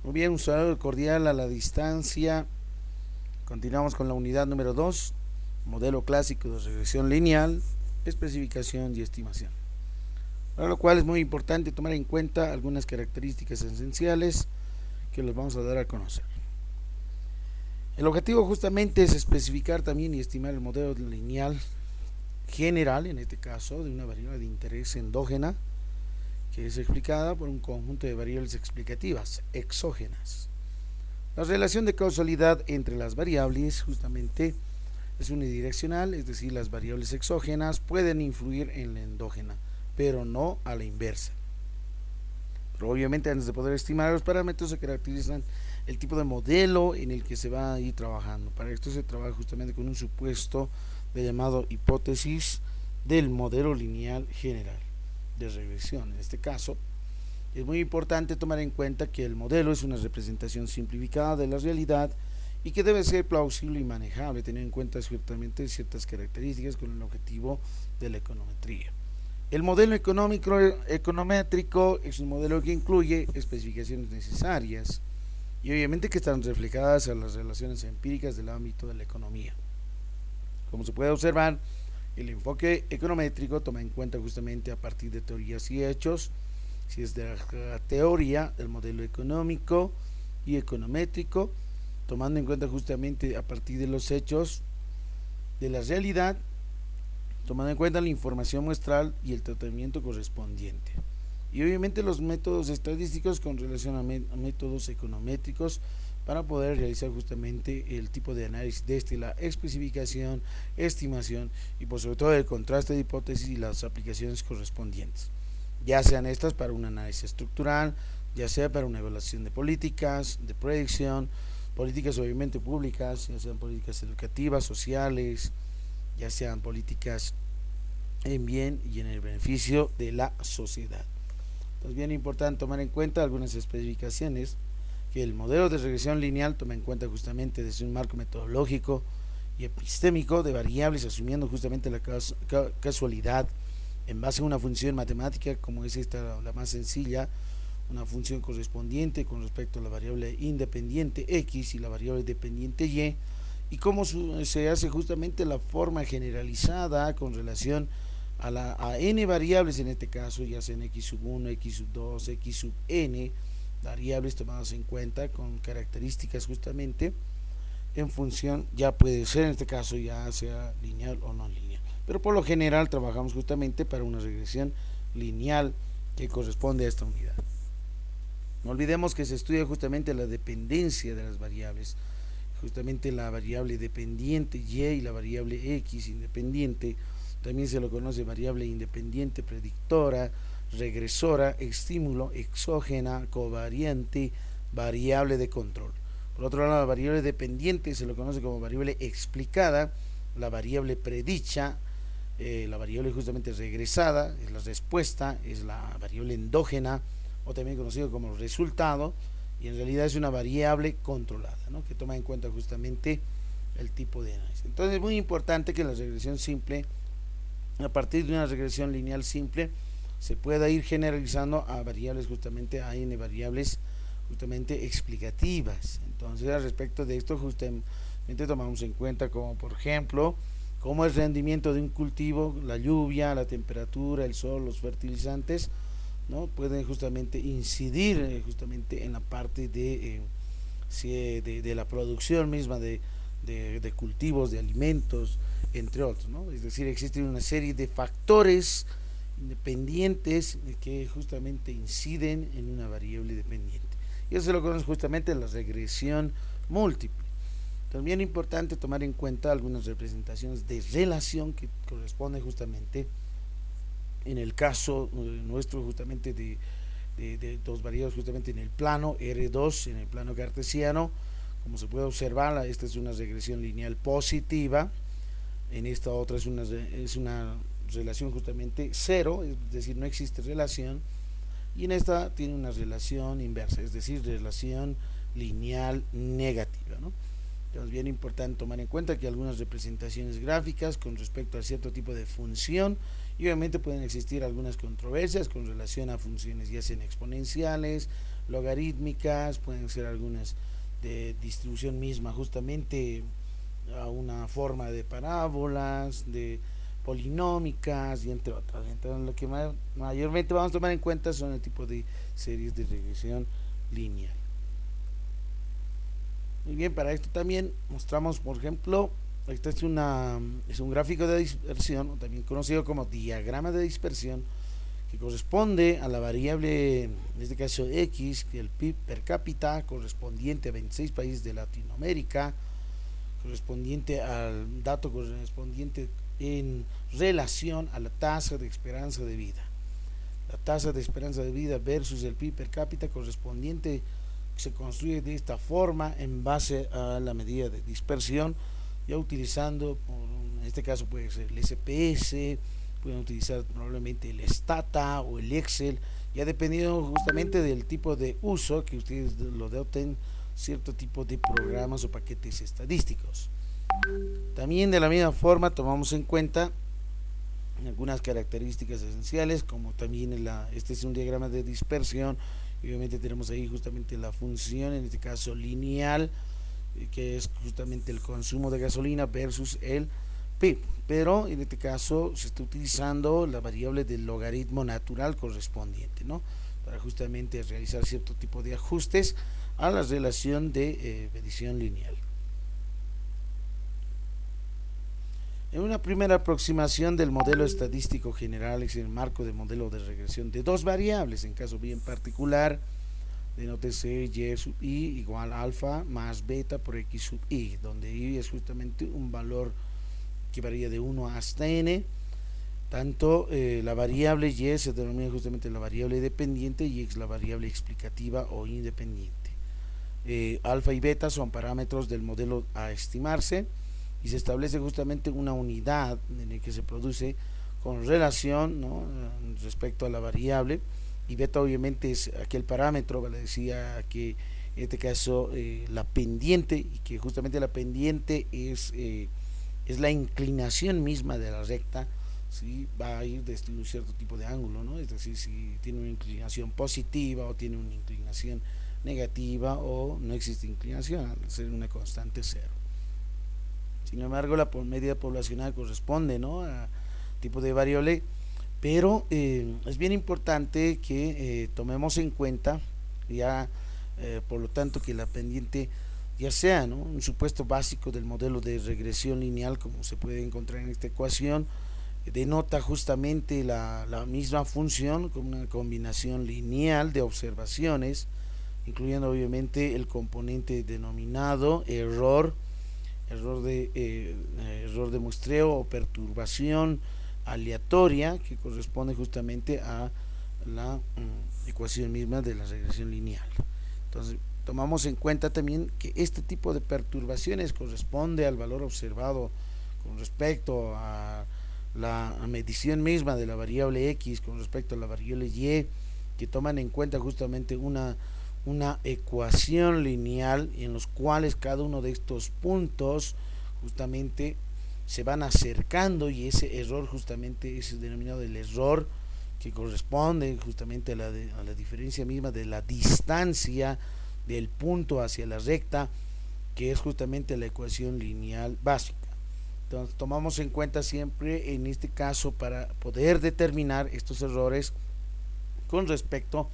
Muy bien, un saludo cordial a la distancia. Continuamos con la unidad número 2, modelo clásico de regresión lineal, especificación y estimación. Para lo cual es muy importante tomar en cuenta algunas características esenciales que les vamos a dar a conocer. El objetivo justamente es especificar también y estimar el modelo lineal general, en este caso, de una variable de interés endógena, que es explicada por un conjunto de variables explicativas exógenas. La relación de causalidad entre las variables justamente es unidireccional, es decir, las variables exógenas pueden influir en la endógena, pero no a la inversa. Pero obviamente antes de poder estimar los parámetros se caracterizan el tipo de modelo en el que se va a ir trabajando. Para esto se trabaja justamente con un supuesto de llamado hipótesis del modelo lineal general de regresión. En este caso, es muy importante tomar en cuenta que el modelo es una representación simplificada de la realidad y que debe ser plausible y manejable, teniendo en cuenta ciertamente ciertas características con el objetivo de la econometría. El modelo econométrico es un modelo que incluye especificaciones necesarias y obviamente que están reflejadas a las relaciones empíricas del ámbito de la economía. Como se puede observar, el enfoque econométrico toma en cuenta justamente a partir de teorías y hechos, si es de la teoría, el modelo económico y econométrico, tomando en cuenta justamente a partir de los hechos de la realidad, tomando en cuenta la información muestral y el tratamiento correspondiente. Y obviamente los métodos estadísticos con relación a métodos econométricos para poder realizar justamente el tipo de análisis desde la especificación, estimación y por sobre todo el contraste de hipótesis y las aplicaciones correspondientes, ya sean estas para un análisis estructural, ya sea para una evaluación de políticas, de predicción, políticas obviamente públicas, ya sean políticas educativas, sociales, ya sean políticas en bien y en el beneficio de la sociedad. Entonces, bien importante tomar en cuenta algunas especificaciones que el modelo de regresión lineal toma en cuenta justamente desde un marco metodológico y epistémico de variables, asumiendo justamente la casualidad en base a una función matemática como es esta la más sencilla, una función correspondiente con respecto a la variable independiente x y la variable dependiente y cómo se hace justamente la forma generalizada con relación a n variables en este caso, ya sean x sub 1, x sub 2, x sub n, variables tomadas en cuenta con características justamente en función, ya puede ser en este caso ya sea lineal o no lineal, pero por lo general trabajamos justamente para una regresión lineal que corresponde a esta unidad. No olvidemos que se estudia justamente la dependencia de las variables, justamente la variable dependiente y la variable x independiente, también se lo conoce variable independiente predictora, regresora, estímulo, exógena, covariante, variable de control. Por otro lado, la variable dependiente se lo conoce como variable explicada, la variable predicha, la variable justamente regresada, es la respuesta, es la variable endógena, o también conocido como resultado, y en realidad es una variable controlada, ¿no?, que toma en cuenta justamente el tipo de análisis. Entonces es muy importante que la regresión simple, a partir de una regresión lineal simple, se pueda ir generalizando a variables justamente, a n variables justamente explicativas. Entonces al respecto de esto justamente tomamos en cuenta como por ejemplo cómo el rendimiento de un cultivo, la lluvia, la temperatura, el sol, los fertilizantes, ¿no?, pueden justamente incidir justamente en la parte de la producción misma de cultivos, de alimentos, entre otros, ¿no? Es decir, existen una serie de factores independientes que justamente inciden en una variable dependiente. Y eso se lo conoce justamente la regresión múltiple. También es importante tomar en cuenta algunas representaciones de relación que corresponden justamente en el caso nuestro justamente de dos variables justamente en el plano R2, en el plano cartesiano. Como se puede observar, esta es una regresión lineal positiva, en esta otra es una relación justamente cero, es decir, no existe relación, y en esta tiene una relación inversa, es decir, relación lineal negativa, ¿no? Entonces, bien importante tomar en cuenta que algunas representaciones gráficas con respecto a cierto tipo de función, y obviamente pueden existir algunas controversias con relación a funciones ya sean exponenciales, logarítmicas, pueden ser algunas de distribución misma, justamente a una forma de parábolas, de polinómicas y entre otras. Entonces lo que mayormente vamos a tomar en cuenta son el tipo de series de regresión lineal. Muy bien, para esto también mostramos, por ejemplo, este es un gráfico de dispersión, también conocido como diagrama de dispersión, que corresponde a la variable, en este caso X, que el PIB per cápita correspondiente a 26 países de Latinoamérica, correspondiente al dato correspondiente en relación a la tasa de esperanza de vida. La tasa de esperanza de vida versus el PIB per cápita correspondiente se construye de esta forma en base a la medida de dispersión, ya utilizando, en este caso puede ser el SPS, pueden utilizar probablemente el Stata o el Excel, ya dependiendo justamente del tipo de uso que ustedes lo doten cierto tipo de programas o paquetes estadísticos. También de la misma forma tomamos en cuenta algunas características esenciales, como también este es un diagrama de dispersión, y obviamente tenemos ahí justamente la función, en este caso lineal, que es justamente el consumo de gasolina versus el PIB, pero en este caso se está utilizando la variable del logaritmo natural correspondiente, ¿no? Para justamente realizar cierto tipo de ajustes a la relación de medición lineal. En una primera aproximación del modelo estadístico general es el marco del modelo de regresión de dos variables, en caso bien particular, denótese y sub i igual alfa más beta por x sub i, donde i es justamente un valor que varía de 1 hasta n. Tanto la variable y se denomina justamente la variable dependiente y x la variable explicativa o independiente. Alfa y beta son parámetros del modelo a estimarse y se establece justamente una unidad en la que se produce con relación, ¿no?, respecto a la variable, y beta obviamente es aquel parámetro, ¿vale? Decía que en este caso la pendiente, y que justamente la pendiente es la inclinación misma de la recta, ¿sí? Va a ir desde un cierto tipo de ángulo, ¿no? Es decir, si tiene una inclinación positiva o tiene una inclinación negativa, o no existe inclinación, al ser una constante cero. Sin embargo, la medida poblacional corresponde, ¿no?, a tipo de variable, pero es bien importante que tomemos en cuenta ya, por lo tanto, que la pendiente ya sea, ¿no?, un supuesto básico del modelo de regresión lineal, como se puede encontrar en esta ecuación, denota justamente la misma función con una combinación lineal de observaciones, incluyendo obviamente el componente denominado error de muestreo o perturbación aleatoria, que corresponde justamente a la ecuación misma de la regresión lineal. Entonces tomamos en cuenta también que este tipo de perturbaciones corresponde al valor observado con respecto a la medición misma de la variable x con respecto a la variable y, que toman en cuenta justamente una ecuación lineal en los cuales cada uno de estos puntos justamente se van acercando, y ese error justamente es denominado el error, que corresponde justamente a la diferencia misma de la distancia del punto hacia la recta, que es justamente la ecuación lineal básica. Entonces tomamos en cuenta siempre en este caso para poder determinar estos errores con respecto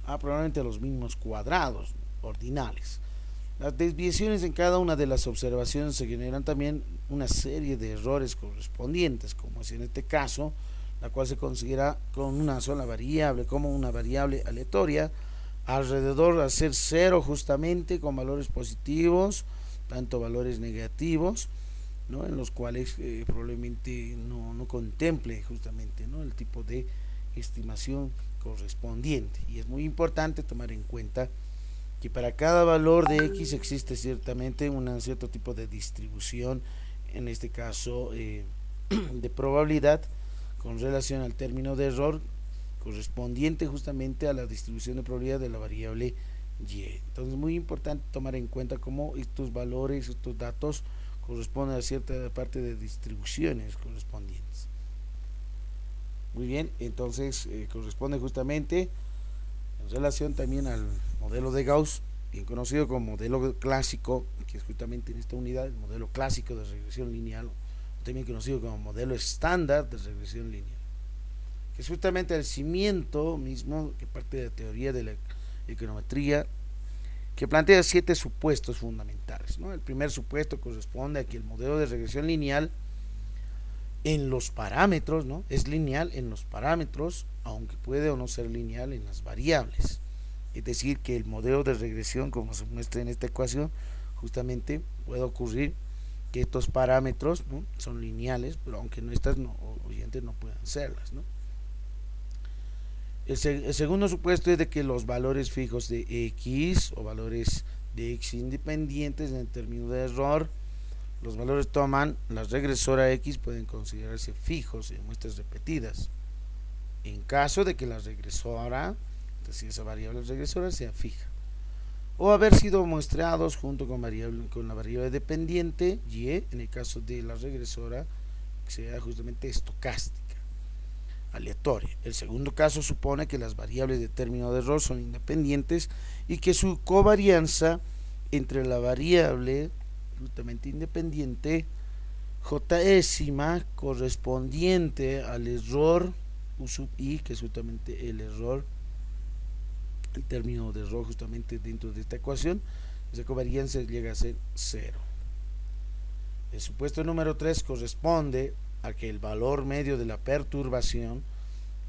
a probablemente los mismos cuadrados ordinales. Las desviaciones en cada una de las observaciones se generan también una serie de errores correspondientes, como es en este caso, la cual se considera con una sola variable como una variable aleatoria, alrededor de ser cero justamente, con valores positivos, tanto valores negativos, ¿no?, en los cuales probablemente no contemple justamente, ¿no?, el tipo de estimación correspondiente. Y es muy importante tomar en cuenta que para cada valor de x existe ciertamente un cierto tipo de distribución, en este caso de probabilidad, con relación al término de error correspondiente justamente a la distribución de probabilidad de la variable y. Entonces es muy importante tomar en cuenta cómo estos valores, estos datos corresponden a cierta parte de distribuciones correspondientes. Muy bien, entonces corresponde justamente en relación también al modelo de Gauss, bien conocido como modelo clásico, que es justamente en esta unidad, el modelo clásico de regresión lineal, también conocido como modelo estándar de regresión lineal, que es justamente el cimiento mismo que parte de la teoría de la econometría, que plantea 7 supuestos fundamentales, ¿no? El primer supuesto corresponde a que el modelo de regresión lineal en los parámetros, ¿no? Es lineal en los parámetros, aunque puede o no ser lineal en las variables. Es decir, que el modelo de regresión, como se muestra en esta ecuación, justamente puede ocurrir que estos parámetros, ¿no?, son lineales, pero aunque no estas no, oyentes no puedan serlas, ¿no? El segundo supuesto es de que los valores fijos de x o valores de x independientes en el término de error, los valores toman la regresora x pueden considerarse fijos en muestras repetidas en caso de que la regresora, es decir, esa variable regresora sea fija, o haber sido muestreados junto con la variable dependiente y en el caso de la regresora que sea justamente estocástica, aleatoria. El segundo caso supone que las variables de término de error son independientes y que su covarianza entre la variable justamente independiente jésima correspondiente al error u sub i, que es justamente el error, el término de error justamente dentro de esta ecuación, esa covarianza llega a ser 0. El supuesto número 3 corresponde a que el valor medio de la perturbación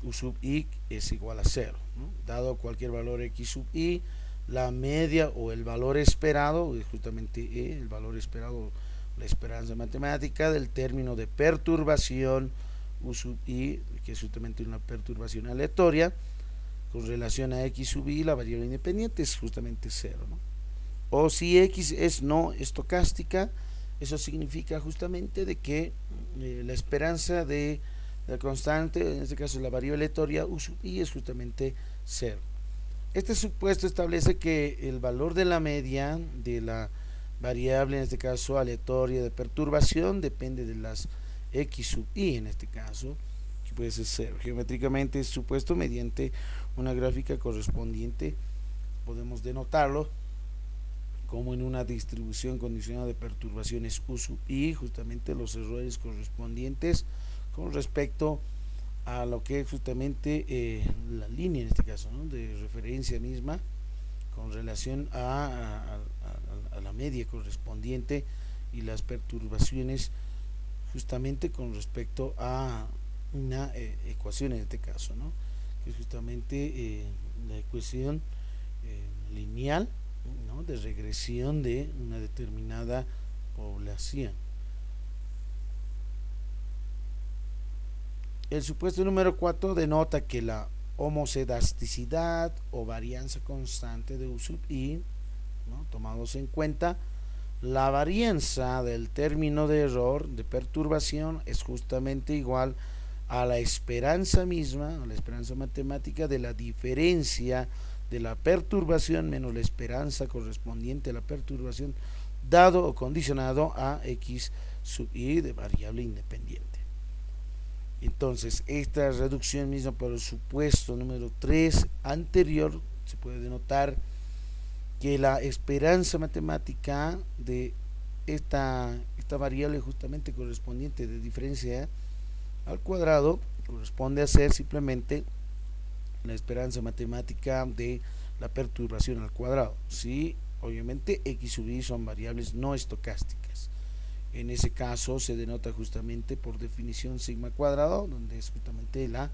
u sub i es igual a 0, ¿no? Dado cualquier valor x sub i, la media o el valor esperado es justamente el valor esperado, la esperanza matemática del término de perturbación u sub i, que es justamente una perturbación aleatoria con relación a x sub i, la variable independiente, es justamente 0, ¿no? O si x es no estocástica, eso significa justamente de que la esperanza de la constante, en este caso la variable aleatoria u sub i, es justamente 0. Este supuesto establece que el valor de la media de la variable, en este caso aleatoria de perturbación, depende de las x sub i, en este caso, que puede ser 0. Geométricamente es supuesto mediante una gráfica correspondiente, podemos denotarlo como en una distribución condicionada de perturbaciones u sub i, justamente los errores correspondientes con respecto a lo que es justamente la línea, en este caso, ¿no?, de referencia misma con relación a la media correspondiente y las perturbaciones justamente con respecto a una ecuación en este caso, ¿no?, que es justamente la ecuación lineal, ¿no?, de regresión de una determinada población. El supuesto número 4 denota que la homocedasticidad o varianza constante de u sub i, ¿no?, tomados en cuenta, la varianza del término de error de perturbación es justamente igual a la esperanza misma, a la esperanza matemática de la diferencia de la perturbación menos la esperanza correspondiente a la perturbación dado o condicionado a x sub i de variable independiente. Entonces, esta reducción misma por el supuesto número 3 anterior se puede denotar que la esperanza matemática de esta variable justamente correspondiente de diferencia al cuadrado corresponde a ser simplemente la esperanza matemática de la perturbación al cuadrado. Sí, obviamente x sub i son variables no estocásticas. En ese caso se denota justamente por definición sigma cuadrado, donde es justamente la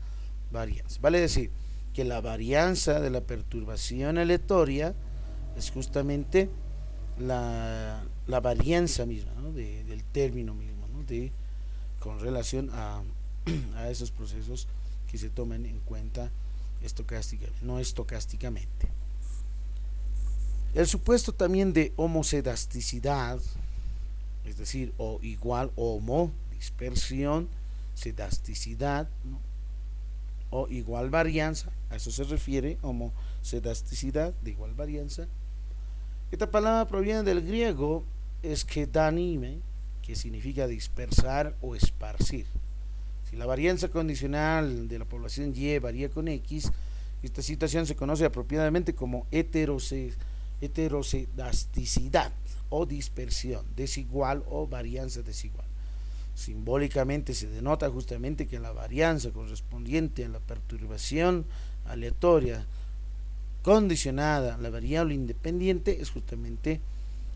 varianza. Vale decir que la varianza de la perturbación aleatoria es justamente la varianza misma, ¿no?, del término mismo, ¿no?, con relación a esos procesos que se tomen en cuenta estocásticamente, no estocásticamente. El supuesto también de homocedasticidad, es decir, o igual homo, dispersión, cedasticidad, ¿no?, o igual varianza, a eso se refiere, homocedasticidad de igual varianza. Esta palabra proviene del griego eskedanime, que significa dispersar o esparcir. Si la varianza condicional de la población Y varía con X, Esta situación se conoce apropiadamente como heterocedasticidad o dispersión desigual o varianza desigual. Simbólicamente se denota justamente que la varianza correspondiente a la perturbación aleatoria condicionada a la variable independiente es justamente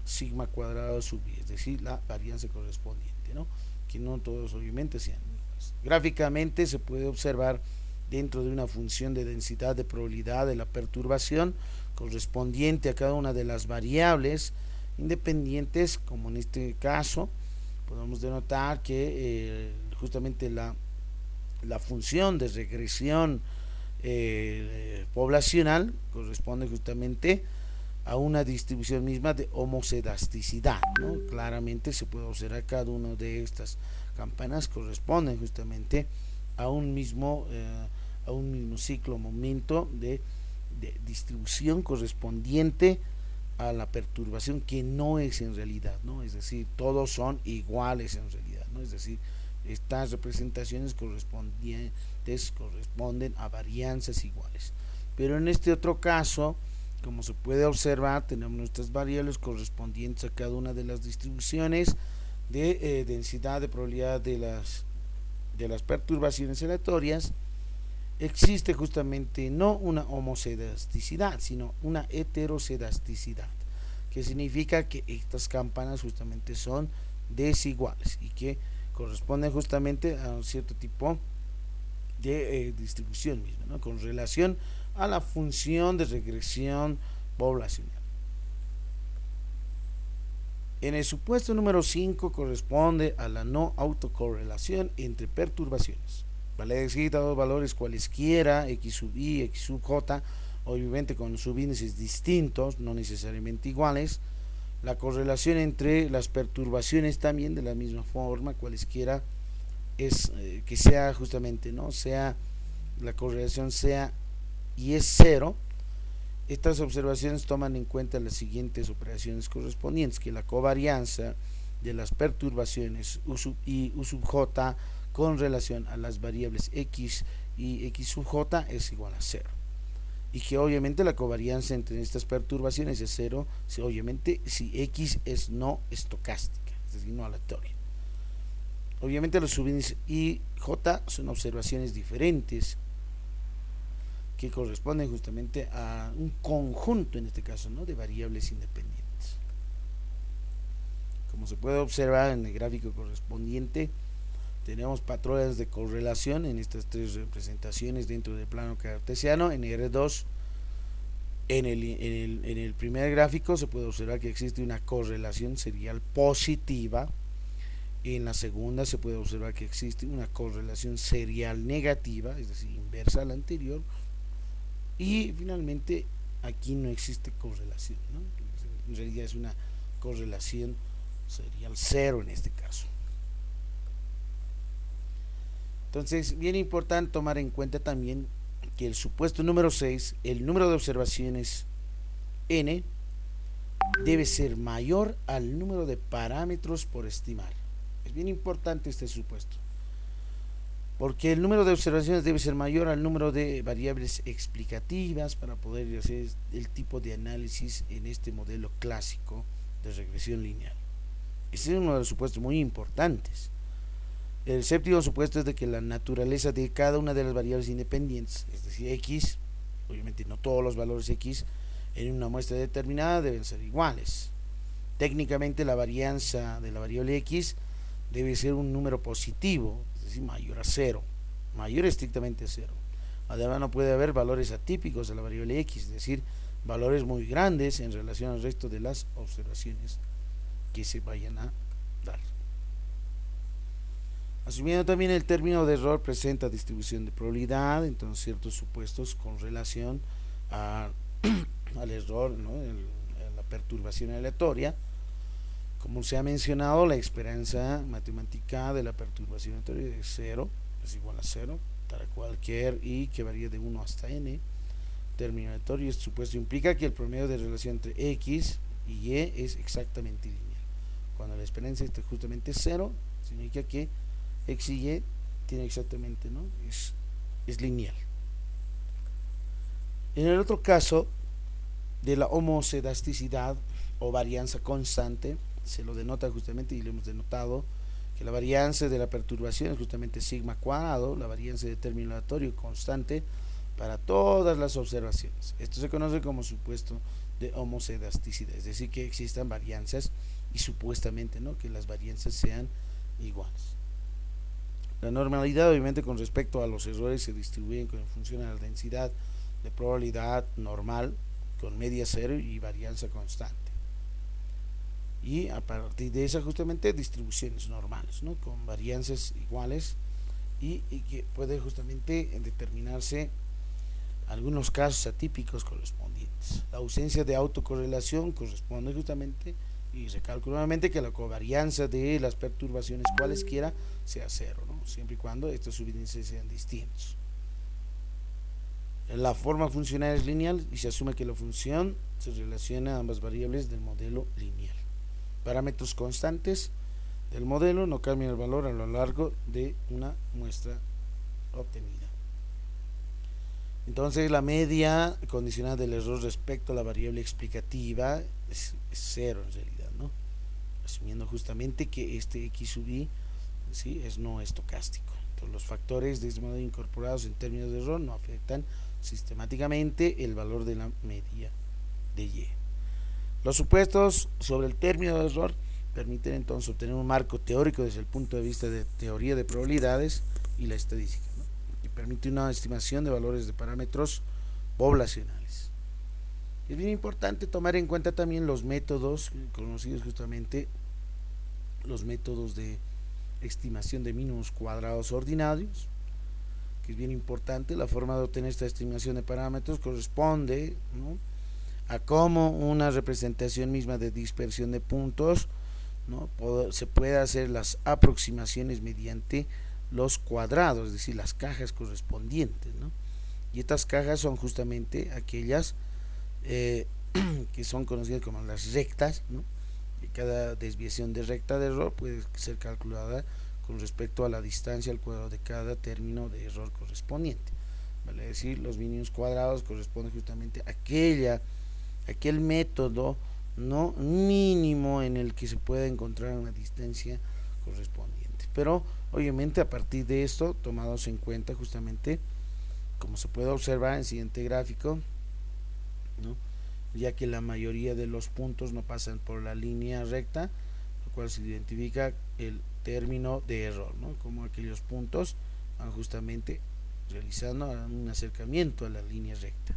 sigma cuadrado sub i, es decir, la varianza correspondiente, ¿no? Que no todos obviamente sean iguales. Gráficamente se puede observar dentro de una función de densidad de probabilidad de la perturbación correspondiente a cada una de las variables independientes, como en este caso podemos denotar que justamente la función de regresión poblacional corresponde justamente a una distribución misma de homocedasticidad, ¿no? Claramente se puede observar cada una de estas campanas corresponden justamente a un mismo ciclo momento de distribución correspondiente a la perturbación, que no es en realidad, ¿no? Es decir, todos son iguales en realidad, ¿no? Es decir, estas representaciones correspondientes corresponden a varianzas iguales. Pero en este otro caso, como se puede observar, tenemos nuestras variables correspondientes a cada una de las distribuciones de densidad de probabilidad de las perturbaciones aleatorias. Existe justamente no una homocedasticidad, sino una heterocedasticidad, que significa que estas campanas justamente son desiguales y que corresponden justamente a un cierto tipo de distribución misma, ¿no? Con relación a la función de regresión poblacional. En el supuesto número 5 corresponde a la no autocorrelación entre perturbaciones. Vale decir, dados valores cualesquiera, x sub i, x sub j, obviamente con subíndices distintos, no necesariamente iguales, la correlación entre las perturbaciones también de la misma forma, cualesquiera es que sea justamente, ¿no? Sea la correlación sea y es cero. Estas observaciones toman en cuenta las siguientes operaciones correspondientes: que la covarianza de las perturbaciones u sub i, u sub j con relación a las variables x y x sub j es igual a 0, y que obviamente la covarianza entre estas perturbaciones es 0 si x es no estocástica, es decir, no aleatoria. Obviamente los subíndices y j son observaciones diferentes que corresponden justamente a un conjunto, en este caso, ¿no?, de variables independientes. Como se puede observar en el gráfico correspondiente, tenemos patrones de correlación en estas tres representaciones dentro del plano cartesiano. En R2, en el primer gráfico se puede observar que existe una correlación serial positiva. En la segunda se puede observar que existe una correlación serial negativa, es decir, inversa a la anterior. Y finalmente aquí no existe correlación, ¿no? En realidad es una correlación serial 0 en este caso. Entonces, bien importante tomar en cuenta también que el supuesto número 6, el número de observaciones n, debe ser mayor al número de parámetros por estimar. Es bien importante este supuesto, porque el número de observaciones debe ser mayor al número de variables explicativas para poder hacer el tipo de análisis en este modelo clásico de regresión lineal. Este es uno de los supuestos muy importantes. El séptimo supuesto es de que la naturaleza de cada una de las variables independientes, es decir, x, obviamente no todos los valores x en una muestra determinada deben ser iguales. Técnicamente la varianza de la variable x debe ser un número positivo, es decir, mayor a 0, mayor estrictamente a 0. Además no puede haber valores atípicos de la variable x, es decir, valores muy grandes en relación al resto de las observaciones que se vayan a dar. Asumiendo también el término de error presenta distribución de probabilidad, entonces ciertos supuestos con relación al error, ¿no?, la perturbación aleatoria. Como se ha mencionado, la esperanza matemática de la perturbación aleatoria es 0, es igual a 0 para cualquier i que varíe de 1 hasta n. Término aleatorio, este supuesto implica que el promedio de relación entre x y y es exactamente lineal. Cuando la esperanza es justamente 0, significa que x y y tiene exactamente, ¿no?, es lineal. En el otro caso de la homocedasticidad o varianza constante, se lo denota justamente, y lo hemos denotado, que la varianza de la perturbación es justamente sigma cuadrado, la varianza de término aleatorio constante para todas las observaciones. Esto se conoce como supuesto de homocedasticidad, es decir, que existan varianzas y supuestamente, ¿no?, que las varianzas sean iguales. La normalidad, obviamente, con respecto a los errores se distribuyen en función a la densidad de probabilidad normal con media cero y varianza constante. Y a partir de esa justamente distribuciones normales, ¿no?, con varianzas iguales y que puede justamente determinarse algunos casos atípicos correspondientes. La ausencia de autocorrelación corresponde justamente, y recalco nuevamente, que la covarianza de las perturbaciones cualesquiera sea cero, ¿no?, siempre y cuando estos subíndices sean distintos. La forma funcional es lineal y se asume que la función se relaciona a ambas variables del modelo lineal. Parámetros constantes del modelo no cambian el valor a lo largo de una muestra obtenida. Entonces la media condicional del error respecto a la variable explicativa es cero en realidad, ¿no?, asumiendo justamente que este x sub i, ¿sí?, es no estocástico. Entonces los factores de este modelo incorporados en términos de error no afectan sistemáticamente el valor de la media de y. Los supuestos sobre el término de error permiten entonces obtener un marco teórico desde el punto de vista de teoría de probabilidades y la estadística, ¿no?, y permite una estimación de valores de parámetros poblacionales. Es bien importante tomar en cuenta también los métodos conocidos, justamente los métodos de estimación de mínimos cuadrados ordinarios, que es bien importante. La forma de obtener esta estimación de parámetros corresponde, ¿no?, a cómo una representación misma de dispersión de puntos, ¿no?, se puede hacer las aproximaciones mediante los cuadrados, es decir, las cajas correspondientes, ¿no?, y estas cajas son justamente aquellas que son conocidas como las rectas, ¿no?, y cada desviación de recta de error puede ser calculada con respecto a la distancia al cuadrado de cada término de error correspondiente. Vale decir, los mínimos cuadrados corresponden justamente a aquel método, no mínimo, en el que se puede encontrar una distancia correspondiente. Pero obviamente a partir de esto, tomados en cuenta justamente, como se puede observar en el siguiente gráfico, ¿no?, ya que la mayoría de los puntos no pasan por la línea recta, lo cual se identifica el término de error, ¿no?, como aquellos puntos van justamente realizando un acercamiento a la línea recta,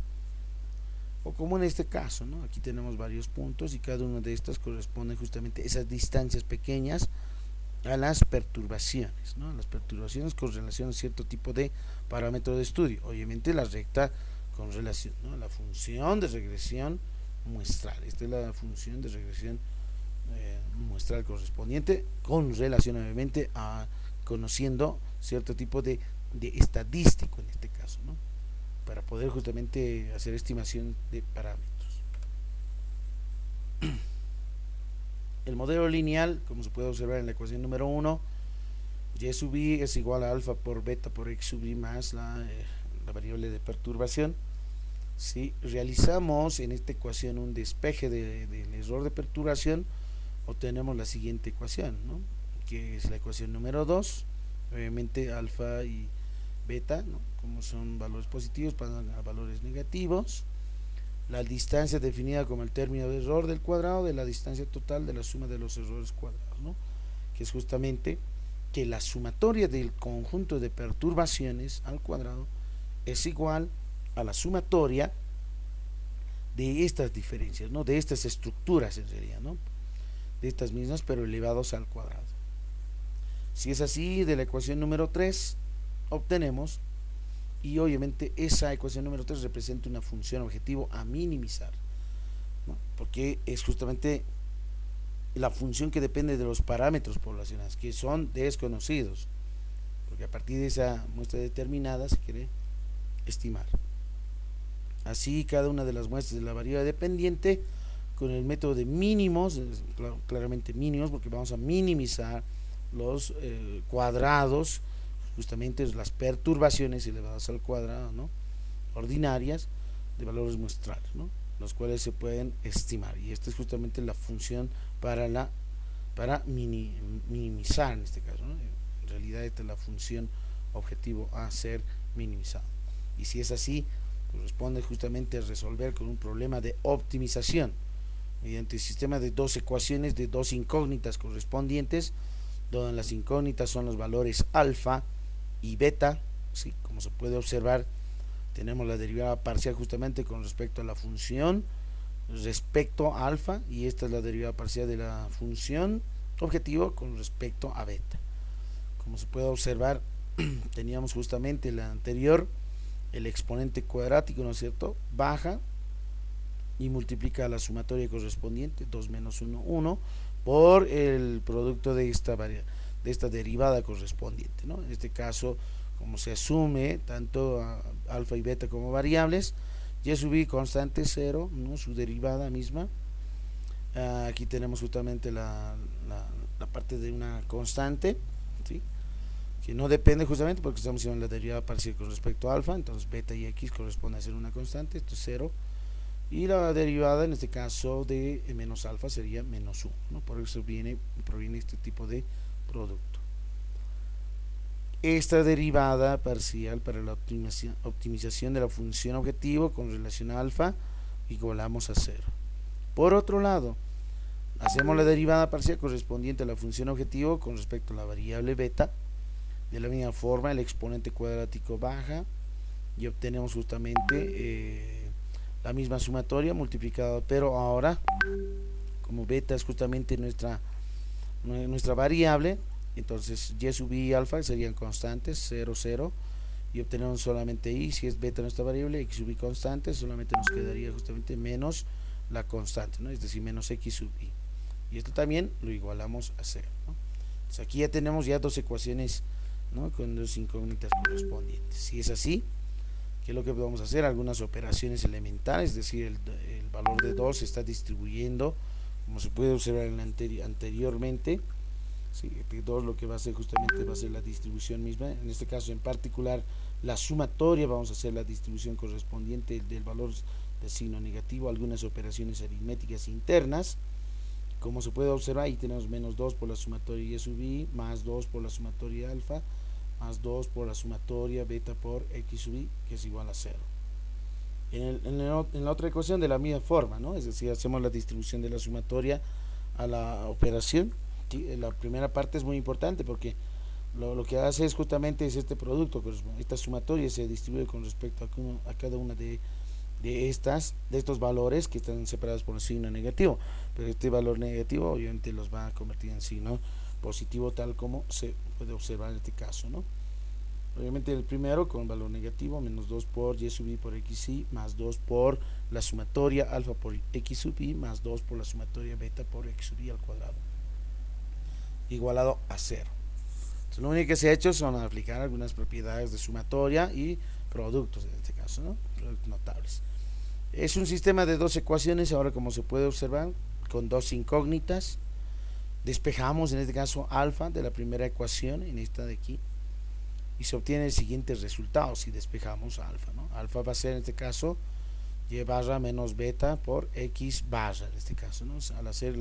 o como en este caso, ¿no?, aquí tenemos varios puntos y cada uno de estos corresponde justamente a esas distancias pequeñas a las perturbaciones, ¿no? Las perturbaciones con relación a cierto tipo de parámetro de estudio, obviamente la recta con relación, ¿no?, a la función de regresión muestral. Esta es la función de regresión muestral correspondiente con relación, obviamente, a conociendo cierto tipo de estadístico en este caso, ¿no?, para poder justamente hacer estimación de parámetros. El modelo lineal, como se puede observar en la ecuación número 1, y sub i es igual a alfa por beta por x sub i más la variable de perturbación. Si realizamos en esta ecuación un despeje del error de perturbación, obtenemos la siguiente ecuación, ¿no?, que es la ecuación número 2. Obviamente alfa y beta, ¿no?, como son valores positivos, pasan a valores negativos. La distancia definida como el término de error del cuadrado de la distancia total de la suma de los errores cuadrados, ¿no?, que es justamente que la sumatoria del conjunto de perturbaciones al cuadrado es igual a la sumatoria de estas diferencias, ¿no?, de estas estructuras en realidad, ¿no?, de estas mismas pero elevados al cuadrado. Si es así, de la ecuación número 3 obtenemos, y obviamente esa ecuación número 3 representa una función objetivo a minimizar, ¿no?, porque es justamente la función que depende de los parámetros poblacionales, que son desconocidos, porque a partir de esa muestra determinada se quiere estimar. Así, cada una de las muestras de la variable dependiente con el método de mínimos, claramente mínimos, porque vamos a minimizar los cuadrados, justamente las perturbaciones elevadas al cuadrado, ¿no?, ordinarias, de valores muestrales, ¿no? Los cuales se pueden estimar, y esta es justamente la función para minimizar en este caso, ¿no? En realidad esta es la función objetivo a ser minimizado, y si es así corresponde justamente a resolver con un problema de optimización mediante el sistema de dos ecuaciones de dos incógnitas correspondientes, donde las incógnitas son los valores alfa y beta. ¿Sí? Como se puede observar, tenemos la derivada parcial justamente con respecto a la función respecto a alfa, y esta es la derivada parcial de la función objetivo con respecto a beta. Como se puede observar, teníamos justamente la anterior, el exponente cuadrático, ¿no es cierto?, baja y multiplica la sumatoria correspondiente, 2 menos 1, 1, por el producto de esta derivada correspondiente, ¿no? En este caso, como se asume tanto alfa y beta como variables, y sub i constante 0, ¿no? Su derivada misma. Aquí tenemos justamente la parte de una constante, ¿sí?, que no depende justamente porque estamos haciendo la derivada parcial con respecto a alfa, entonces beta y x corresponde a ser una constante, esto es 0, y la derivada en este caso de menos alfa sería menos 1, ¿no? Por eso proviene este tipo de producto. Esta derivada parcial para la optimización de la función objetivo con relación a alfa igualamos a 0. Por otro lado, hacemos la derivada parcial correspondiente a la función objetivo con respecto a la variable beta. De la misma forma, el exponente cuadrático baja y obtenemos justamente la misma sumatoria multiplicada, pero ahora, como beta es justamente nuestra variable, entonces y sub i y alfa serían constantes, 0, 0, y obtenemos solamente i. Si es beta nuestra variable, x sub i constante, solamente nos quedaría justamente menos la constante, ¿no? Es decir, menos x sub i, y esto también lo igualamos a 0, ¿no? Entonces aquí ya tenemos ya dos ecuaciones, ¿no?, con dos incógnitas correspondientes. Si es así, ¿qué es lo que vamos a hacer? Algunas operaciones elementales, es decir, el valor de 2 se está distribuyendo, como se puede observar anteriormente. Sí, 2 lo que va a hacer justamente va a ser la distribución misma, en este caso en particular la sumatoria, vamos a hacer la distribución correspondiente del valor de signo negativo, algunas operaciones aritméticas internas. Como se puede observar, ahí tenemos menos 2 por la sumatoria y sub i, más 2 por la sumatoria alfa, más 2 por la sumatoria beta por x sub i, que es igual a 0. En la otra ecuación de la misma forma, ¿no? Es decir, hacemos la distribución de la sumatoria a la operación. La primera parte es muy importante porque lo que hace es justamente este producto, esta sumatoria se distribuye con respecto a cada una de estos valores que están separados por un signo negativo, pero este valor negativo obviamente los va a convertir en signo positivo, tal como se puede observar en este caso, ¿no? Obviamente el primero con valor negativo, menos 2 por y sub i por x i, más 2 por la sumatoria alfa por x sub i, más 2 por la sumatoria beta por x sub i al cuadrado, igualado a 0. Entonces, lo único que se ha hecho son aplicar algunas propiedades de sumatoria y productos en este caso, ¿no? Productos notables. Es un sistema de dos ecuaciones, ahora como se puede observar, con dos incógnitas. Despejamos en este caso alfa de la primera ecuación, en esta de aquí, y se obtiene el siguiente resultado si despejamos alfa, ¿no? Alfa va a ser en este caso y barra menos beta por x barra, en este caso, ¿no? Al hacer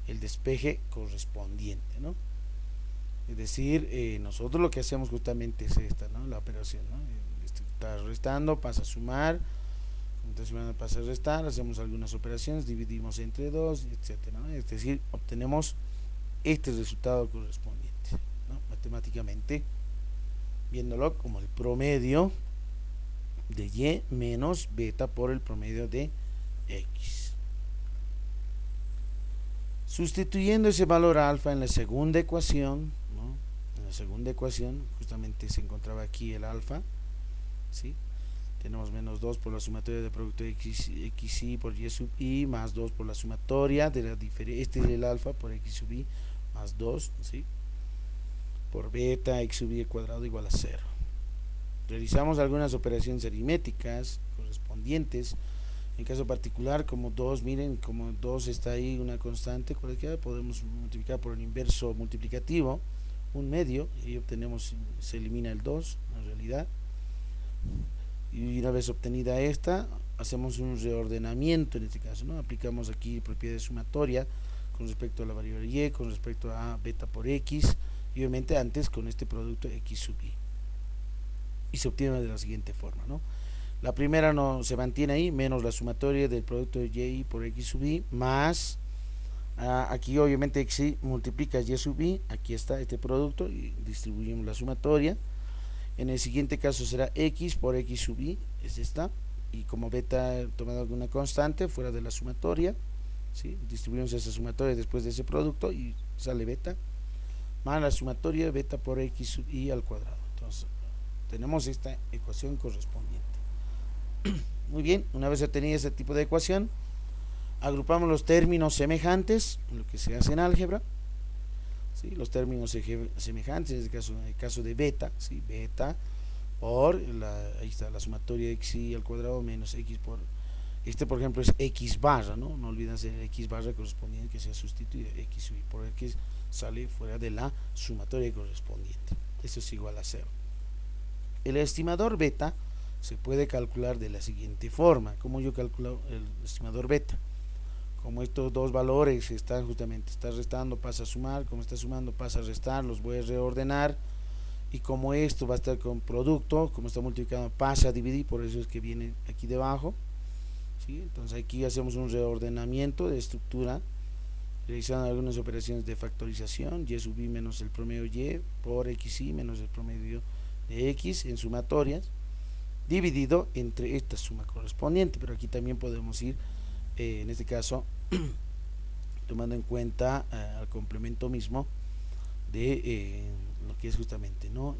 el despeje correspondiente, ¿no? Es decir, nosotros lo que hacemos justamente es esta, ¿no?, la operación, ¿no? Está restando, pasa a sumar, entonces pasa a restar, hacemos algunas operaciones, dividimos entre 2, etcétera, ¿no? Es decir, obtenemos este resultado correspondiente, ¿no?, matemáticamente, viéndolo como el promedio de y menos beta por el promedio de x. Sustituyendo ese valor alfa en la segunda ecuación, ¿no?, en la segunda ecuación justamente se encontraba aquí el alfa, ¿sí? Tenemos menos 2 por la sumatoria del producto de xy por y sub i, más 2 por la sumatoria de la diferencia, este es el alfa por x sub i, más 2, ¿sí?, por beta x sub i al cuadrado igual a 0. Realizamos algunas operaciones aritméticas correspondientes. En caso particular, como 2, miren, como 2 está ahí una constante cualquiera, podemos multiplicar por el inverso multiplicativo, un medio, y obtenemos, se elimina el 2 en realidad, y una vez obtenida esta, hacemos un reordenamiento en este caso, ¿no? Aplicamos aquí propiedad sumatoria con respecto a la variable y, con respecto a beta por x, y obviamente antes con este producto x sub y. Y se obtiene de la siguiente forma, ¿no? La primera no se mantiene ahí, menos la sumatoria del producto de y por x sub y, más aquí obviamente x multiplica y sub y, aquí está este producto y distribuimos la sumatoria. En el siguiente caso será x por x sub y, es esta, y como beta tomado alguna constante fuera de la sumatoria, ¿sí? Distribuimos esa sumatoria después de ese producto y sale beta, más la sumatoria beta por x sub y al cuadrado. Entonces tenemos esta ecuación correspondiente. Muy bien, una vez obtenido ese tipo de ecuación, agrupamos los términos semejantes, lo que se hace en álgebra, ¿sí? Los términos semejantes, en el caso de beta, ¿sí? Beta por ahí está la sumatoria de x al cuadrado menos x por, por ejemplo es x barra, ¿no? No olviden hacer x barra correspondiente que sea sustituido, x y por x sale fuera de la sumatoria correspondiente. Esto es igual a 0. El estimador beta se puede calcular de la siguiente forma. ¿Cómo yo calculo el estimador beta? Como estos dos valores están justamente, está restando, pasa a sumar, como está sumando, pasa a restar, los voy a reordenar, y como esto va a estar con producto, como está multiplicando, pasa a dividir, por eso es que viene aquí debajo, ¿sí? Entonces aquí hacemos un reordenamiento de estructura, realizando algunas operaciones de factorización, y sub i menos el promedio y por xy menos el promedio de x en sumatorias, dividido entre esta suma correspondiente. Pero aquí también podemos ir en este caso tomando en cuenta al complemento mismo de lo que es justamente, ¿no?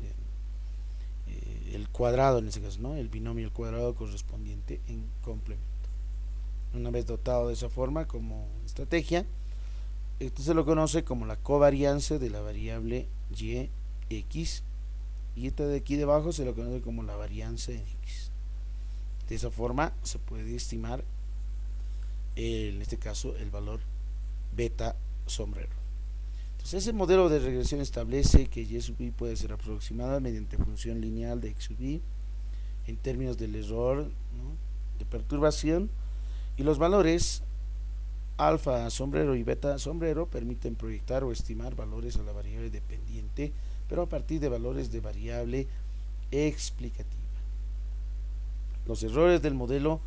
El cuadrado en este caso, ¿no? El binomio al cuadrado correspondiente en complemento. Una vez dotado de esa forma como estrategia, esto se lo conoce como la covarianza de la variable y x, y esta de aquí debajo se lo conoce como la varianza en x. De esa forma se puede estimar en este caso el valor beta sombrero. Entonces ese modelo de regresión establece que y sub i puede ser aproximada mediante función lineal de x sub i en términos del error, ¿no?, de perturbación, y los valores alfa sombrero y beta sombrero permiten proyectar o estimar valores a la variable dependiente, pero a partir de valores de variable explicativa. Los errores del modelo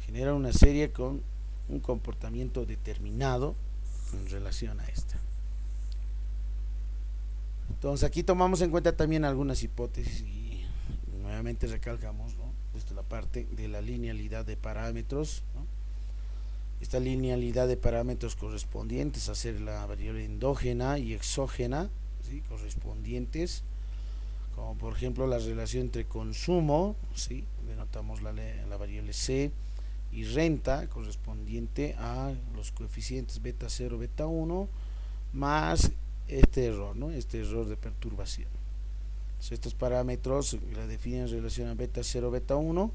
generan una serie con un comportamiento determinado en relación a esta. Entonces aquí tomamos en cuenta también algunas hipótesis y nuevamente recalcamos, ¿no?, desde la parte de la linealidad de parámetros, ¿no? Esta linealidad de parámetros correspondientes a ser la variable endógena y exógena, ¿sí?, correspondientes, como por ejemplo la relación entre consumo, ¿sí?, denotamos la variable C, y renta correspondiente a los coeficientes beta 0, beta 1, más este error, ¿no?, este error de perturbación. Entonces, estos parámetros la definen en relación a beta 0, beta 1.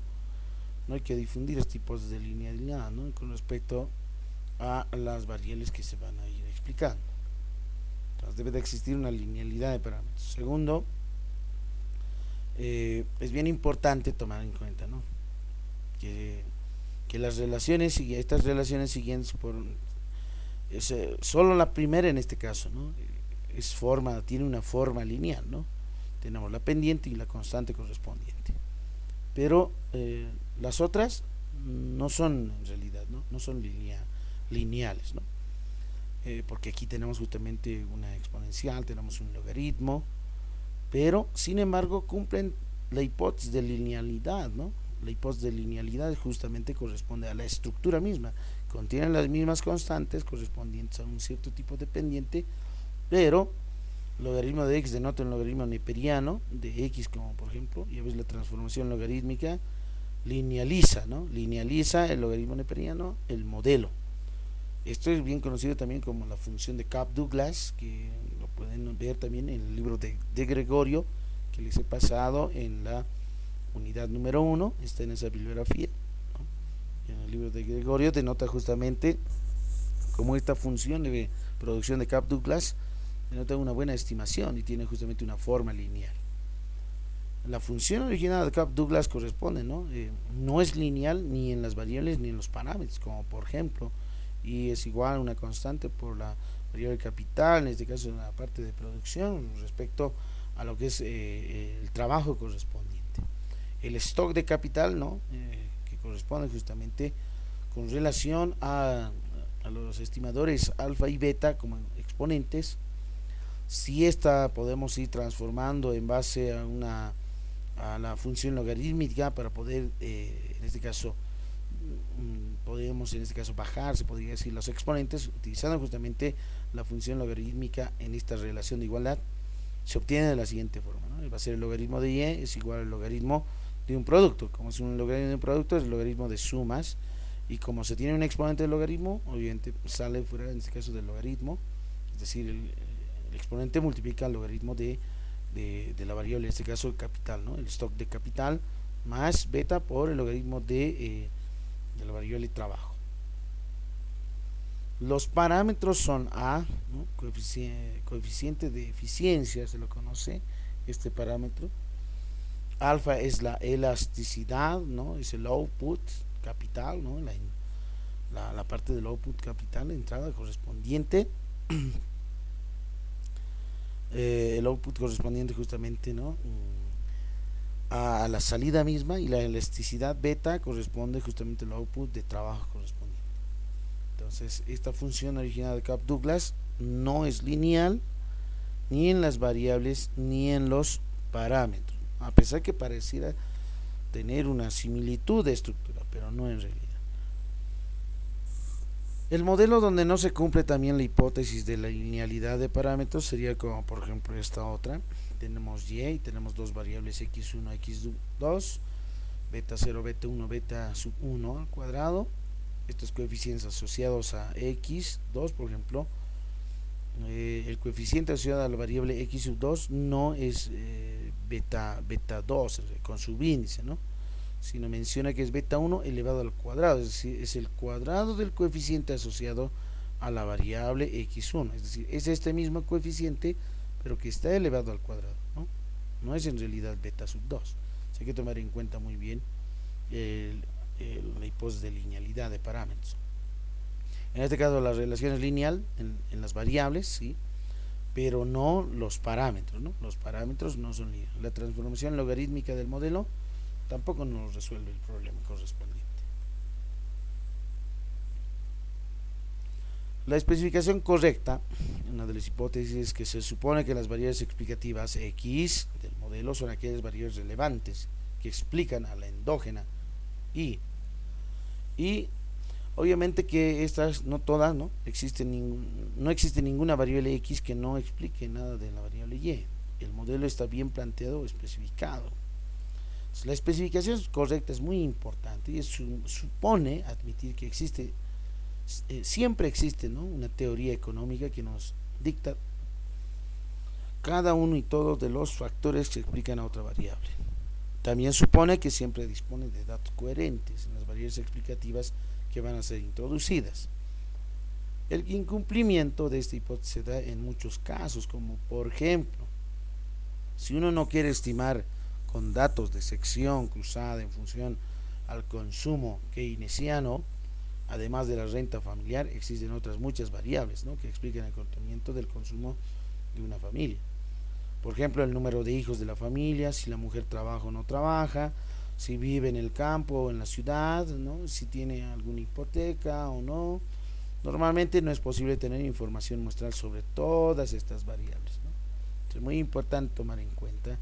No hay que difundir estos tipos de linealidad, ¿no?, con respecto a las variables que se van a ir explicando. Entonces debe de existir una linealidad de parámetros. Segundo, es bien importante tomar en cuenta, ¿no?, que las relaciones y estas relaciones siguientes solo la primera en este caso, ¿no?, tiene una forma lineal, ¿no? Tenemos la pendiente y la constante correspondiente, pero las otras no son en realidad, no son lineales, ¿no? Porque aquí tenemos justamente una exponencial, tenemos un logaritmo, pero sin embargo cumplen la hipótesis de linealidad, ¿no? La hipótesis de linealidad justamente corresponde a la estructura misma, contienen las mismas constantes correspondientes a un cierto tipo de pendiente, pero el logaritmo de x denota un logaritmo neperiano de x, como por ejemplo, ya ves la transformación logarítmica linealiza, ¿no?, linealiza el logaritmo neperiano el modelo. Esto es bien conocido también como la función de Cobb-Douglas, que lo pueden ver también en el libro de Gregorio, que les he pasado en la unidad número 1, está en esa bibliografía, ¿no? En el libro de Gregorio denota justamente como esta función de producción de Cobb-Douglas denota una buena estimación y tiene justamente una forma lineal. La función original de Cobb-Douglas corresponde, ¿no? No es lineal ni en las variables ni en los parámetros, como por ejemplo, y es igual a una constante por la variable capital, en este caso en la parte de producción, respecto a lo que es el trabajo correspondiente. El stock de capital, ¿no? Que corresponde justamente con relación a los estimadores alfa y beta como exponentes. Si esta podemos ir transformando en base a la función logarítmica para poder, en este caso, podemos en este caso bajar, se podría decir, los exponentes utilizando justamente la función logarítmica en esta relación de igualdad. Se obtiene de la siguiente forma, ¿no? Va a ser el logaritmo de y es igual al logaritmo de un producto. Como es un logaritmo de un producto, es el logaritmo de sumas, y como se tiene un exponente del logaritmo, obviamente sale fuera en este caso del logaritmo, es decir, el exponente multiplica el logaritmo de la variable, en este caso el capital, ¿no? El stock de capital más beta por el logaritmo de la variable trabajo. Los parámetros son A, ¿no? Coeficiente de eficiencia, se lo conoce este parámetro. Alfa es la elasticidad, ¿no? Es el output capital, ¿no? La parte del output capital, la entrada correspondiente. El output correspondiente justamente, ¿no? A la salida misma, y la elasticidad beta corresponde justamente al output de trabajo correspondiente. Entonces, esta función original de Cobb-Douglas no es lineal ni en las variables ni en los parámetros, a pesar que pareciera tener una similitud de estructura, pero no en realidad. El modelo donde no se cumple también la hipótesis de la linealidad de parámetros sería como por ejemplo esta otra. Tenemos y tenemos dos variables x1, x2, beta 0, beta 1, beta sub 1 al cuadrado. Estos coeficientes asociados a x2, por ejemplo, el coeficiente asociado a la variable x sub 2 no es beta 2 con subíndice, ¿no? Sino menciona que es beta 1 elevado al cuadrado, es decir, es el cuadrado del coeficiente asociado a la variable x1, es decir, es este mismo coeficiente pero que está elevado al cuadrado, ¿no? No es en realidad beta sub 2. Hay que tomar en cuenta muy bien la hipótesis de linealidad de parámetros. En este caso la relación es lineal en las variables, ¿sí? Pero no los parámetros, ¿no? Los parámetros no son lineales. La transformación logarítmica del modelo tampoco nos resuelve el problema correspondiente. La especificación correcta, una de las hipótesis, es que se supone que las variables explicativas X del modelo son aquellas variables relevantes que explican a la endógena Y obviamente que estas, no todas, ¿no? No existe ninguna variable X que no explique nada de la variable Y. El modelo está bien planteado o especificado. Entonces, la especificación correcta es muy importante y supone admitir que existe, siempre existe, ¿no? Una teoría económica que nos dicta cada uno y todos de los factores que explican a otra variable. También supone que siempre dispone de datos coherentes en las variables explicativas que van a ser introducidas. El incumplimiento de esta hipótesis se da en muchos casos, como por ejemplo, si uno no quiere estimar con datos de sección cruzada en función al consumo keynesiano, además de la renta familiar, existen otras muchas variables, ¿no? Que explican el comportamiento del consumo de una familia. Por ejemplo, el número de hijos de la familia, si la mujer trabaja o no trabaja, si vive en el campo o en la ciudad, ¿no? Si tiene alguna hipoteca o no. Normalmente no es posible tener información muestral sobre todas estas variables, ¿no? Es muy importante tomar en cuenta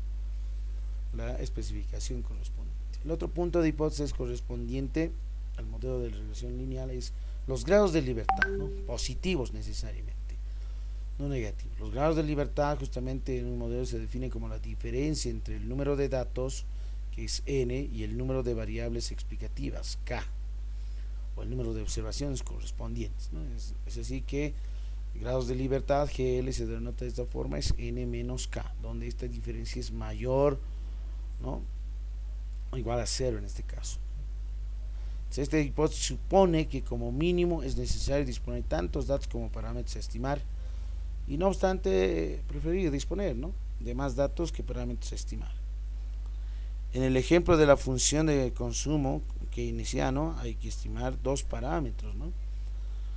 la especificación correspondiente. El otro punto de hipótesis correspondiente al modelo de regresión lineal es los grados de libertad, ¿no? Positivos necesariamente, no negativos. Los grados de libertad justamente en un modelo se define como la diferencia entre el número de datos, que es n, y el número de variables explicativas, k, o el número de observaciones correspondientes, ¿no? Es así que grados de libertad GL se denota de esta forma, es n menos k, donde esta diferencia es mayor, ¿no? O igual a 0 en este caso. Entonces, esta hipótesis supone que como mínimo es necesario disponer tantos datos como parámetros a estimar, y no obstante preferir disponer, ¿no? de más datos que parámetros a estimar. En el ejemplo de la función de consumo keynesiano hay que estimar dos parámetros, ¿no?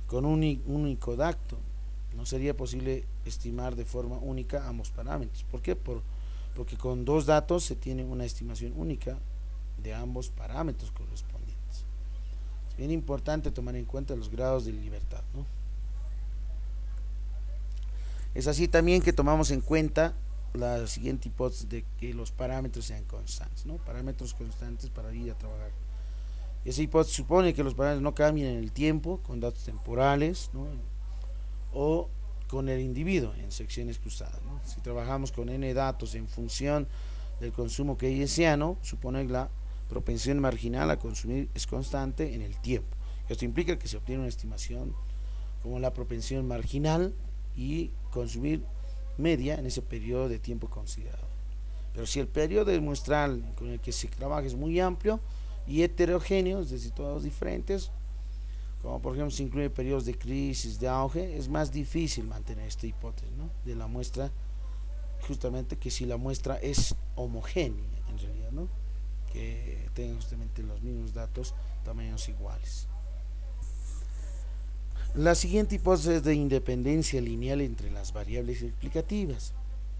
Con un único dato. No sería posible estimar de forma única ambos parámetros. ¿Por qué? Porque con dos datos se tiene una estimación única de ambos parámetros correspondientes. Es bien importante tomar en cuenta los grados de libertad, ¿no? Es así también que tomamos en cuenta la siguiente hipótesis de que los parámetros sean constantes, ¿no? Parámetros constantes para ir a trabajar. Esa hipótesis supone que los parámetros no cambian en el tiempo con datos temporales, ¿no? O con el individuo en secciones cruzadas, ¿no? Si trabajamos con n datos en función del consumo keynesiano, supone que la propensión marginal a consumir es constante en el tiempo. Esto implica que se obtiene una estimación como la propensión marginal y consumir media en ese periodo de tiempo considerado. Pero si el periodo muestral con el que se trabaja es muy amplio y heterogéneo, es decir, todos diferentes, como por ejemplo se incluye periodos de crisis, de auge, es más difícil mantener esta hipótesis, ¿no? De la muestra, justamente que si la muestra es homogénea en realidad, ¿no? Que tenga justamente los mismos datos, tamaños iguales. La siguiente hipótesis es de independencia lineal entre las variables explicativas.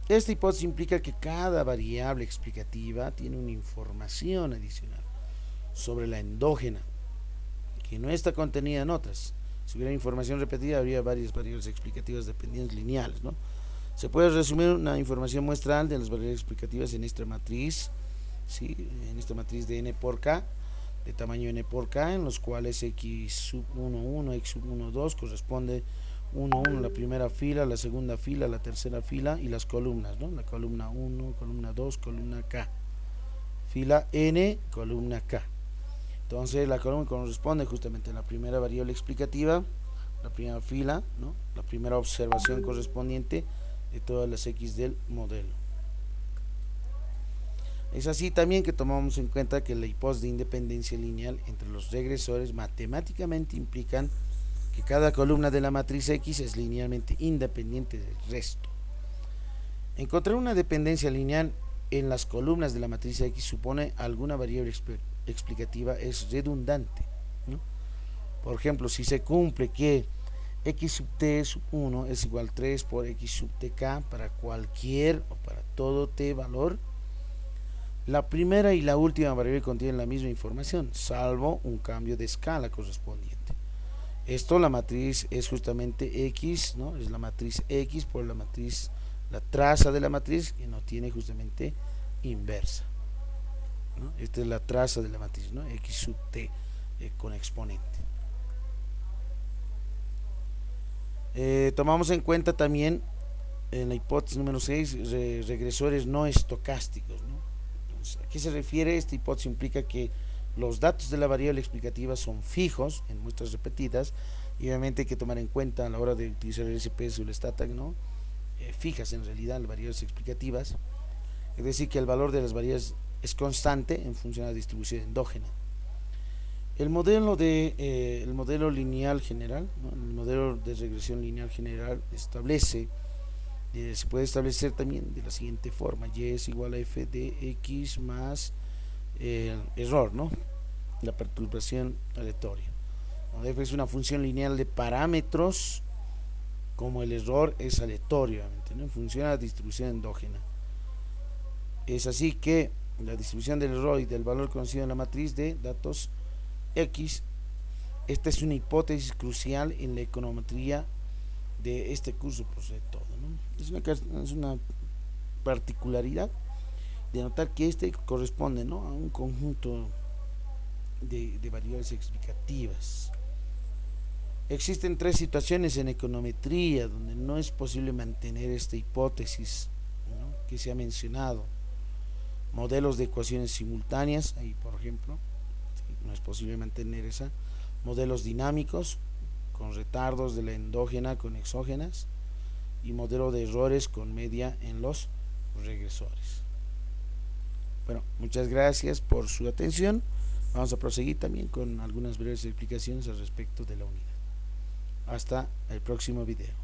Esta hipótesis implica que cada variable explicativa tiene una información adicional sobre la endógena que no está contenida en otras. Si hubiera información repetida, habría varias variables explicativas dependientes lineales, ¿no? Se puede resumir una información muestral de las variables explicativas en esta matriz, ¿sí? En esta matriz de n por k, de tamaño n por k, en los cuales x sub 1, 1, x sub 1, 2 corresponde 1, 1 la primera fila, la segunda fila, la tercera fila y las columnas, ¿no? La columna 1, columna 2, columna k, fila n, columna k. Entonces la columna corresponde justamente a la primera variable explicativa, la primera fila, ¿no? La primera observación correspondiente de todas las x del modelo. Es así también que tomamos en cuenta que la hipótesis de independencia lineal entre los regresores matemáticamente implican que cada columna de la matriz X es linealmente independiente del resto. Encontrar una dependencia lineal en las columnas de la matriz X supone alguna variable explicativa es redundante, ¿no? Por ejemplo, si se cumple que x sub t sub 1 es igual a 3 por x sub tk para cualquier o para todo t valor, la primera y la última variable contienen la misma información, salvo un cambio de escala correspondiente. Esto, la matriz es justamente X, ¿no? Es la matriz X por la matriz, la traza de la matriz que no tiene justamente inversa, ¿no? Esta es la traza de la matriz, ¿no? X sub t con exponente. Tomamos en cuenta también en la hipótesis número 6 regresores no estocásticos, ¿no? ¿A qué se refiere? Esta hipótesis implica que los datos de la variable explicativa son fijos en muestras repetidas y obviamente hay que tomar en cuenta a la hora de utilizar el SPS o el STATAC, ¿no? Fijas en realidad las variables explicativas, es decir que el valor de las variables es constante en función de la distribución endógena. El modelo lineal general, ¿no? El modelo de regresión lineal general establece, se puede establecer también de la siguiente forma: y es igual a f de x más el error, ¿no? La perturbación aleatoria. F es una función lineal de parámetros, como el error es aleatorio, ¿no? En función de la distribución endógena. Es así que la distribución del error y del valor conocido en la matriz de datos X, esta es una hipótesis crucial en la econometría de este curso, por sobre todo, ¿no? Es una particularidad de notar que este corresponde, ¿no? A un conjunto de variables explicativas. Existen tres situaciones en econometría donde no es posible mantener esta hipótesis, ¿no? Que se ha mencionado: modelos de ecuaciones simultáneas, ahí por ejemplo, ¿sí? No es posible mantener esa; modelos dinámicos con retardos de la endógena con exógenas; y modelo de errores con media en los regresores. Bueno, muchas gracias por su atención. Vamos a proseguir también con algunas breves explicaciones al respecto de la unidad. Hasta el próximo video.